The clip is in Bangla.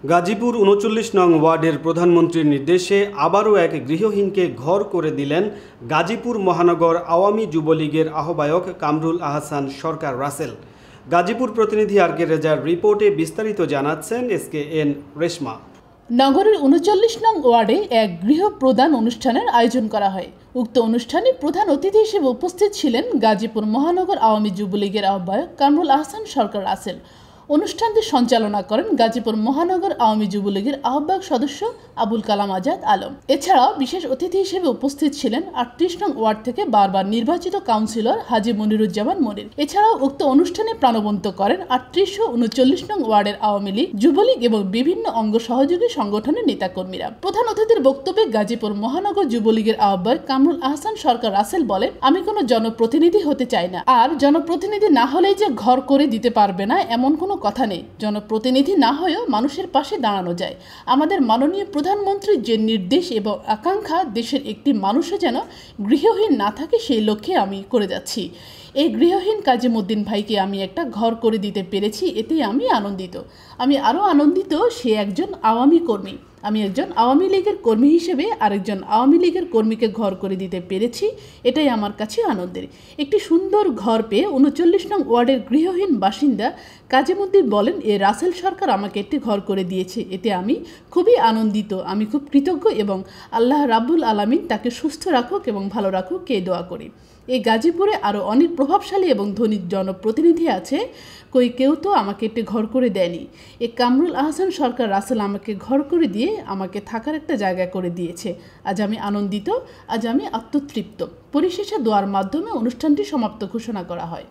গাজীপুর ৩৯ নং ওয়ার্ডের প্রধানমন্ত্রীর নির্দেশে আবারও এক গৃহহীনকে ঘর করে দিলেন গাজীপুর মহানগর আওয়ামী যুবলীগের আহ্বায়ক কামরুল আহসান সরকার রাসেল। গাজীপুর প্রতিনিধি আরকে রেজার রিপোর্টে বিস্তারিত জানাচ্ছেন SKN রেশমা। নগরের ৩৯ নং ওয়ার্ডে এক গৃহ প্রদান অনুষ্ঠানের আয়োজন করা হয়। উক্ত অনুষ্ঠানে প্রধান অতিথি হিসেবে উপস্থিত ছিলেন গাজীপুর মহানগর আওয়ামী যুবলীগের আহ্বায়ক কামরুল আহসান সরকার রাসেল। অনুষ্ঠানটি সঞ্চালনা করেন গাজীপুর মহানগর আওয়ামী যুবলীগের আহ্বায়ক সদস্য আবুল কালাম আজাদ আলম। এছাড়াও বিশেষ অতিথি হিসেবে উপস্থিত ছিলেন ৩৮ নং ওয়ার্ড থেকে বারবার নির্বাচিত কাউন্সিলর হাজী মনিরুজ্জামান মনির। এছাড়াও উক্ত অনুষ্ঠানে প্রাণবন্ত করেন ৩৮ ও ৩৯ নং ওয়ার্ডের আওয়ামী লীগ, যুবলীগ এবং বিভিন্ন অঙ্গ সহযোগী সংগঠনের নেতাকর্মীরা। প্রধান অতিথির বক্তব্যে গাজীপুর মহানগর যুবলীগের আহ্বায়ক কামরুল আহসান সরকার রাসেল বলেন, আমি কোনো জনপ্রতিনিধি হতে চাই না, আর জনপ্রতিনিধি না হলেই যে ঘর করে দিতে পারবে না এমন কোনো কথা নেই। জনপ্রতিনিধি না হয়েও মানুষের পাশে দাঁড়ানো যায়। আমাদের মাননীয় প্রধানমন্ত্রীর যে নির্দেশ এবং আকাঙ্ক্ষা দেশের একটি মানুষও যেন গৃহহীন না থাকে, সেই লক্ষ্যে আমি করে যাচ্ছি। এই গৃহহীন কাজীমুদ্দিন ভাইকে আমি একটা ঘর করে দিতে পেরেছি, এতে আমি আনন্দিত। আমি আরও আনন্দিত সে একজন আওয়ামী কর্মী। আমি একজন আওয়ামী লীগের কর্মী হিসেবে আরেকজন আওয়ামী লীগের কর্মীকে ঘর করে দিতে পেরেছি, এটাই আমার কাছে আনন্দের। একটি সুন্দর ঘর পেয়ে ৩৯ নং ওয়ার্ডের গৃহহীন বাসিন্দা কাজীমুদ্দিন বলেন, এ রাসেল সরকার আমাকে একটি ঘর করে দিয়েছে, এতে আমি খুবই আনন্দিত। আমি খুব কৃতজ্ঞ এবং আল্লাহ রাব্বুল আলামিন তাকে সুস্থ রাখুক এবং ভালো রাখুক এই দোয়া করি। এই গাজীপুরে আরও অনেক প্রভাবশালী এবং ধনী জনপ্রতিনিধি আছে, কেউ তো আমাকে একটি ঘর করে দেয়নি। এই কামরুল আহসান সরকার রাসেল আমাকে ঘর করে দিয়ে আমাকে থাকার একটা জায়গা করে দিয়েছে। আজ আমি আনন্দিত, আজ আমি আত্মতৃপ্ত। পরিশেষে দোয়ার মাধ্যমে অনুষ্ঠানটি সমাপ্ত ঘোষণা করা হয়।